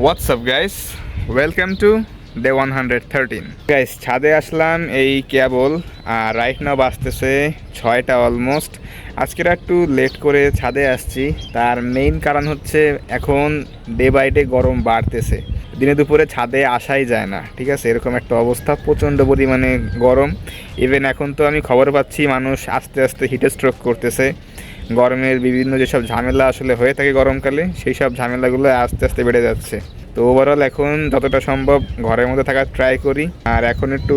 WhatsApp guys, welcome to day 113 guys. ছাদে আসলাম এই কেবল, আর right now বাজতেছে 6টা অলমোস্ট। আজকের একটু লেট করে ছাদে আসছি, তার মেইন কারণ হচ্ছে এখন ডে বাই ডে গরম বাড়তেছে, দিনে দুপুরে ছাদে আসাই যায় না, ঠিক আছে? এরকম একটা অবস্থা, প্রচণ্ড পরিমাণে গরম। ইভেন এখন তো আমি খবর পাচ্ছি মানুষ আস্তে আস্তে হিটে স্ট্রোক করতেছে। গরমের বিভিন্ন যেসব ঝামেলা আসলে হয়ে থাকে গরমকালে, সেই সব ঝামেলাগুলো আস্তে আস্তে বেড়ে যাচ্ছে। তো ওভারঅল এখন যতটা সম্ভব ঘরের মধ্যে থাকার ট্রাই করি। আর এখন একটু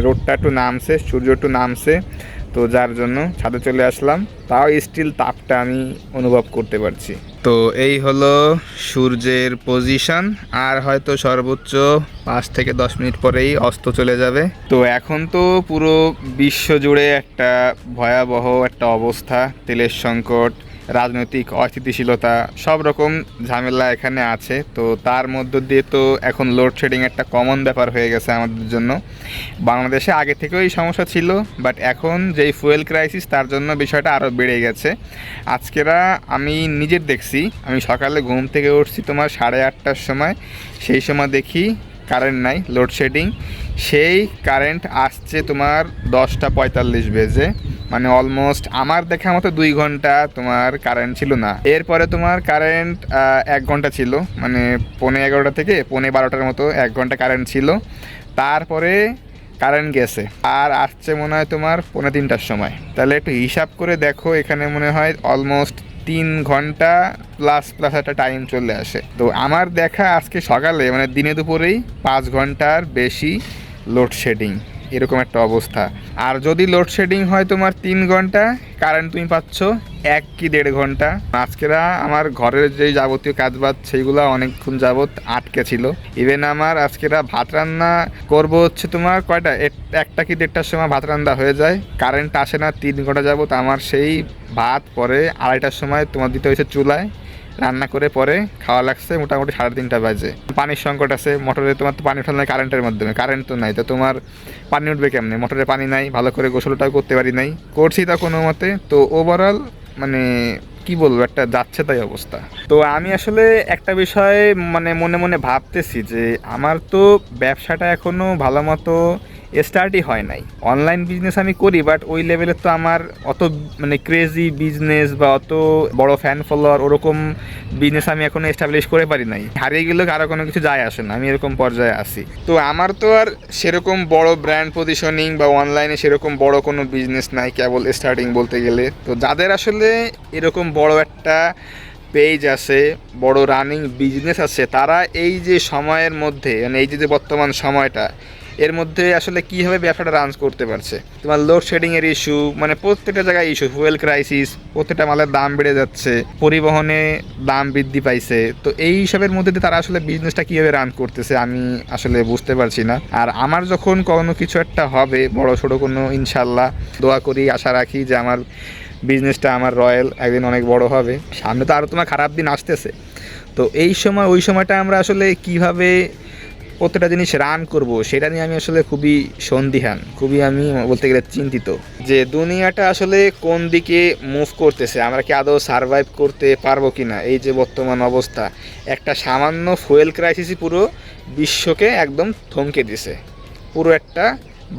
রোদটা একটু নামছে, সূর্য একটু নামছে, তো যার জন্য ছাদে চলে আসলাম। তাও স্টিল তাপটা আমি অনুভব করতে পারছি। তো এই হলো সূর্যের পজিশন, আর হয়তো সর্বোচ্চ 5 থেকে 10 মিনিট পরেই অস্ত চলে যাবে। তো এখন তো পুরো বিশ্ব জুড়ে একটা ভয়াবহ একটা অবস্থা, তেলের সংকট, রাজনৈতিক অস্থিতিশীলতা, সব রকম ঝামেলা এখানে আছে। তো তার মধ্য দিয়ে তো এখন লোডশেডিং একটা কমন ব্যাপার হয়ে গেছে আমাদের জন্য। বাংলাদেশে আগে থেকেও এই সমস্যা ছিল, বাট এখন যেই ফুয়েল ক্রাইসিস, তার জন্য বিষয়টা আরও বেড়ে গেছে। আজকেরা আমি নিজের দেখছি, আমি সকালে ঘুম থেকে উঠছি তোমার 8:30টার সময়, সেই সময় দেখি কারেন্ট নাই, লোডশেডিং। সেই কারেন্ট আসছে তোমার 10:45 বেজে, মানে অলমোস্ট আমার দেখা মতো 2 ঘন্টা তোমার কারেন্ট ছিল না। এরপরে তোমার কারেন্ট 1 ঘন্টা ছিল, মানে 11:15 থেকে 12:15 মতো 1 ঘন্টা কারেন্ট ছিল। তারপরে কারেন্ট গেছে, আর আসছে মনে হয় তোমার 2:45টার সময়। তাহলে একটু হিসাব করে দেখো, এখানে মনে হয় অলমোস্ট 3 ঘন্টা প্লাস প্লাস একটা টাইম চলে আসে। তো আমার দেখা আজকে সকালে মানে দিনে দুপুরেই 5 ঘন্টার বেশি লোডশেডিং, এরকম একটা অবস্থা। আর যদি লোডশেডিং হয় তোমার 3 ঘন্টা, কারেন্ট তুমি পাচ্ছ 1 কি 1.5 ঘন্টা। আজকেরা আমার ঘরের যে যাবতীয় কাজবাজ সেইগুলো অনেকক্ষণ যাবত আটকে ছিল। ইভেন আমার আজকেরা ভাত রান্না করব হচ্ছে তোমার কয়টা 1টা কি 1:30টার সময় ভাত রান্না হয়ে যায়, কারেন্ট আসে না 3 ঘন্টা যাবত। আমার সেই ভাত পরে 2:30টার সময় তোমার দিতে হয়েছে চুলায়, রান্না করে পরে খাওয়া লাগছে মোটামুটি 3:30 বাজে। পানির সংকট আছে, মোটরে তোমার তো পানি উঠানো কারেন্টের মাধ্যমে, কারেন্ট তো নাই, তো তোমার পানি উঠবে কেমনে? মোটরে পানি নাই, ভালো করে গোসলটাও করতে পারি নাই, করছি তা কোনো মতে। তো ওভারঅল মানে কি বলবো, একটা যাচ্ছে তাই অবস্থা। তো আমি আসলে একটা বিষয় মনে মনে ভাবতেছি যে আমার তো ব্যবসাটা এখনও ভালো মতো স্টার্টই হয় নাই। অনলাইন বিজনেস আমি করি, বাট ওই লেভেলের তো আমার অত ক্রেজি বিজনেস বা অত বড় ফ্যান ফলোয়ার ওরকম বিজনেস আমি এখনো এস্টাবলিশ করে পারি নাই। হারিয়ে গেলেও কারো কোনো কিছু যায় আসে না, আমি এরকম পর্যায়ে আছি। তো আমার তো আর সেরকম বড় ব্র্যান্ড পজিশনিং বা অনলাইনে সেরকম বড় কোনো বিজনেস নাই, কেবল স্টার্টিং বলতে গেলে। তো যাদের আসলে এরকম বড় একটা পেজ আছে, বড় রানিং বিজনেস আছে, তারা এই যে সময়ের মধ্যে এই যে বর্তমান সময়টা, এর মধ্যে আসলে কীভাবে ব্যবসাটা রান করতে পারছে। তোমার লোডশেডিংয়ের ইস্যু, প্রত্যেকটা জায়গায় ইস্যু, ফুয়েল ক্রাইসিস, প্রত্যেকটা মালের দাম বেড়ে যাচ্ছে, পরিবহনে দাম বৃদ্ধি পাইছে। তো এই সবের মধ্যে দিয়ে তারা আসলে বিজনেসটা কীভাবে রান করতেছে আমি আসলে বুঝতে পারছি না। আর আমার যখন কোনো কিছু একটা হবে বড় ছোটো কোনো, ইনশাল্লাহ দোয়া করি, আশা রাখি যে আমার বিজনেসটা আমার রয়্যাল একদিন অনেক বড় হবে। সামনে তো আরও তোমার খারাপ দিন আসতেছে। তো এই সময় ওই সময়টা আমরা আসলে কিভাবে প্রত্যেকটা জিনিস রান করব, সেটা নিয়ে আমি আসলে খুবই সন্দিহান, খুবই আমি বলতে গেলে চিন্তিত যে দুনিয়াটা আসলে কোন দিকে মুভ করতেছে, আমরা কি আদৌ সারভাইভ করতে পারবো কি না। এই যে বর্তমান অবস্থা, একটা সামান্য ফুয়েল ক্রাইসিসই পুরো বিশ্বকে একদম থমকে দিছে, পুরো একটা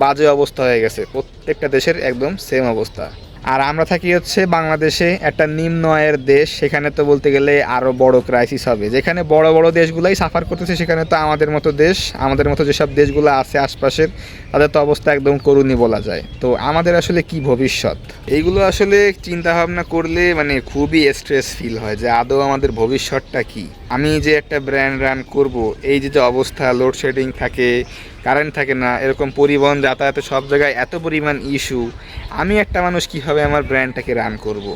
বাজে অবস্থা হয়ে গেছে, প্রত্যেকটা দেশের একদম সেম অবস্থা। আর আমরা থাকি হচ্ছে বাংলাদেশে, একটা নিম্ন আয়ের দেশ, সেখানে তো বলতে গেলে আরও বড় ক্রাইসিস হবে। যেখানে বড় বড় দেশগুলাই সাফার করতেছে, সেখানে তো আমাদের মতো দেশ, আমাদের মতো যেসব দেশগুলো আছে আশপাশের, তাদের তো অবস্থা একদম করুণই বলা যায়। তো আমাদের আসলে কি ভবিষ্যৎ, এইগুলো আসলে চিন্তা ভাবনা করলে খুবই স্ট্রেস ফিল হয় যে আদৌ আমাদের ভবিষ্যৎটা কি। আমি যে একটা ব্র্যান্ড রান করব, এই যে অবস্থা, লোডশেডিং থাকে, কারেন্ট থাকে না, এরকম পরিবহন যাতায়াতে সব জায়গায় এত পরিমাণ ইস্যু, আমি একটা মানুষ কীভাবে আমার ব্র্যান্ডটাকে রান করব।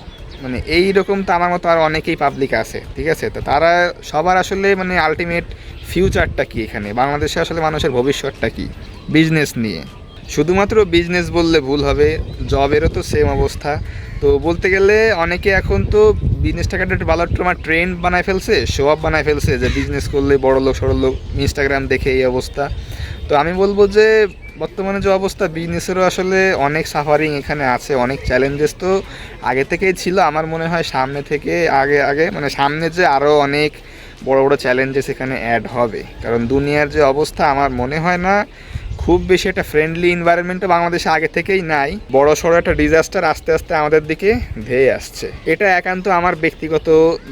এই রকম তো আমার মতো আর অনেকেই পাবলিক আছে, ঠিক আছে? তো তারা সবার আসলে আলটিমেট ফিউচারটা কি, এখানে বাংলাদেশে আসলে মানুষের ভবিষ্যৎটা কি বিজনেস নিয়ে। শুধুমাত্র বিজনেস বললে ভুল হবে, জবেরও তো সেম অবস্থা। তো বলতে গেলে অনেকে এখন তো বিজনেসটাকে একটা ভালো একটা ট্রেন্ড বানায় ফেলছে, শো অফ বানায় ফেলছে যে বিজনেস করলে বড় লোক সড় লোক, ইনস্টাগ্রাম দেখে এই অবস্থা। তো আমি বলবো যে বর্তমানে যে অবস্থা, বিজনেসেরও আসলে অনেক সাফারিং এখানে আছে, অনেক চ্যালেঞ্জেস তো আগে থেকেই ছিল। আমার মনে হয় সামনে থেকে আগে সামনে যে আরও অনেক বড় বড় চ্যালেঞ্জেস এখানে অ্যাড হবে, কারণ দুনিয়ার যে অবস্থা আমার মনে হয় না খুব বেশি একটা ফ্রেন্ডলি এনভায়রনমেন্টও বাংলাদেশে আগে থেকেই নাই। বড় সড়ো একটা ডিজাস্টার আস্তে আস্তে আমাদের দিকে ধেয়ে আসছে। এটা একান্ত আমার ব্যক্তিগত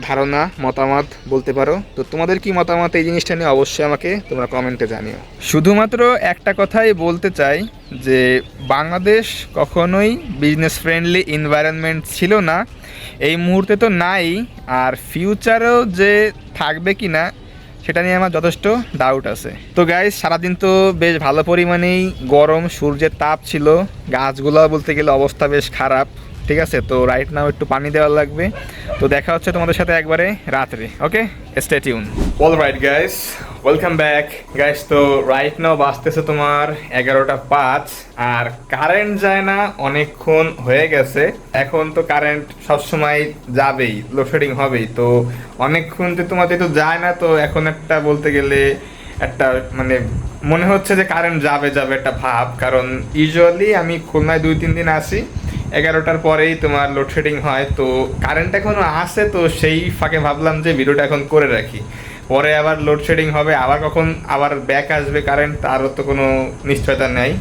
ধারণা, মতামত বলতে পারো। তো তোমাদের কি মতামত এই জিনিসটা নিয়ে অবশ্যই আমাকে তোমরা কমেন্টে জানিও। শুধুমাত্র একটা কথাই বলতে চাই যে বাংলাদেশ কখনোই বিজনেস ফ্রেন্ডলি এনভায়রনমেন্ট ছিল না, এই মুহূর্তে তো নাই, আর ফিউচারেও যে থাকবে কি না সেটা নিয়ে আমার যথেষ্ট ডাউট আছে। তো গাইস, সারাদিন তো বেশ ভালো পরিমাণেই গরম, সূর্যের তাপ ছিল, গাছগুলো বলতে গেলে অবস্থা বেশ খারাপ। ঠিক আছে, তো রাইট নাও একটু পানি দেওয়া লাগবে। তো দেখা হচ্ছে তোমাদের সাথে একবারে রাত্রে। Okay, stay tune. All right guys, welcome back guys. তো রাইট নাও বাজতেছে তোমার 11:05, আর কারেন্ট যায় না, অনেকক্ষণ হয়ে গেছে। এখন তো কারেন্ট সবসময় যাবেই, লোডশেডিং হবেই। তো অনেকক্ষণ তো তোমাদের তো যায় না, তো এখন একটা বলতে গেলে একটা মানে মনে হচ্ছে যে কারেন্ট যাবে যাবে একটা ভাব, কারণ ইউজুয়ালি আমি খুলনায় 2-3 দিন আসি, 11টার পরেই তোমার লোডশেডিং হয়। তো কারেন্ট এখনও আসে, তো সেই ফাঁকে ভাবলাম যে ভিডিওটা এখন করে রাখি, পরে আবার লোডশেডিং হবে, আবার কখন আবার ব্যাক আসবে কারেন্ট তারও তো কোনো নিশ্চয়তা নেই।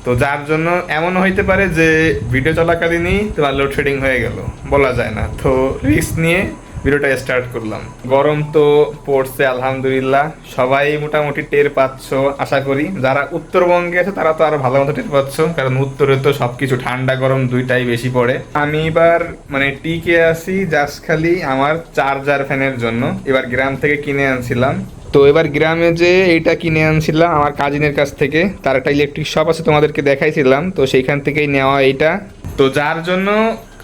তো যার জন্য এমনও হইতে পারে যে ভিডিও চলাকালীনই তোমার লোডশেডিং হয়ে গেল, বলা যায় না। তো রিস্ক নিয়ে ভিডিওটা স্টার্ট করলাম। গরম তো পড়ছে আলহামদুলিল্লাহ, সবাই মোটামুটি টের পাচ্ছ আশা করি। যারা উত্তরবঙ্গে আছে তারা তো আরো ভালো মতো টের পাচ্ছ, কারণ উত্তরে তো সবকিছু ঠান্ডা গরম দুইটাই বেশি পড়ে। আমি এবার মানে টিকে আছি জাস্ট খালি আমার চার্জার ফ্যানের জন্য, এবার গ্রাম থেকে কিনে আনছিলাম। তো এবার গ্রামে যে এইটা কিনে আনছিলাম আমার কাজিনের কাছ থেকে, তার একটা ইলেকট্রিক শপ আছে, তোমাদেরকে দেখাইছিলাম, তো সেইখান থেকেই নেওয়া এইটা। তো যার জন্য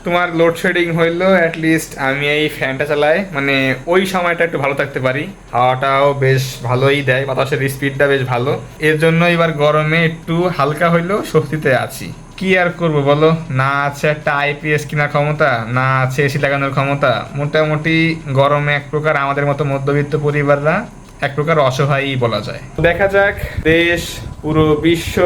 তোমার লোডশেডিং হইলো অ্যাটলিস্ট আমি এই ফ্যানটা চালাই, মানে ওই সময়টা একটু ভালো থাকতে পারি, হাওয়াটাও বেশ ভালোই দেয়, বাতাসের স্পিডটা বেশ ভালো। এর জন্য এবার গরমে একটু হালকা হইলেও স্বস্তিতে আছি। কি আর করবো বলো, না আছে একটা আইপিএস কেনার ক্ষমতা, না আছে এসি লাগানোর ক্ষমতা। মোটামুটি গরমে এক প্রকার আমাদের মতো মধ্যবিত্ত পরিবাররা এক প্রকার অসহায়ই বলা যায়। দেখা যাক দেশ, পুরো বিশ্ব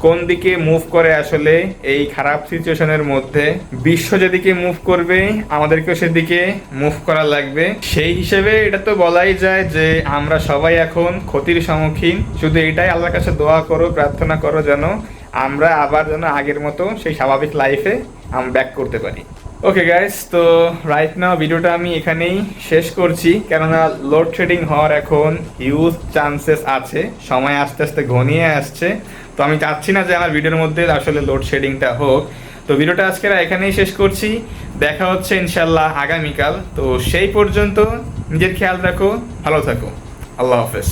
কোন দিকে মুভ করে আসলে এই খারাপ সিচুয়েশনের মধ্যে। বিশ্ব যেদিকে মুভ করবে আমাদেরকেও সেদিকে মুভ করা লাগবে। সেই হিসেবে এটা তো বলাই যায় যে আমরা সবাই এখন ক্ষতির সম্মুখীন। শুধু এটাই আল্লাহর কাছে দোয়া করো, প্রার্থনা করো যেন আমরা আবার যেন আগের মতো সেই স্বাভাবিক লাইফে আমরা ব্যাক করতে পারি। ওকে গাইস, তো রাইট নাও ভিডিওটা আমি এখানেই শেষ করছি, কেননা লোডশেডিং হওয়ার এখন হিউজ চান্সেস আছে, সময় আস্তে আস্তে ঘনিয়ে আসছে। তো আমি চাচ্ছি না যে আমার ভিডিওর মধ্যে আসলে লোডশেডিংটা হোক। তো ভিডিওটা আজকে এখানেই শেষ করছি, দেখা হচ্ছে ইনশাল্লাহ আগামীকাল। তো সেই পর্যন্ত নিজের খেয়াল রাখো, ভালো থাকো, আল্লাহ হাফেজ।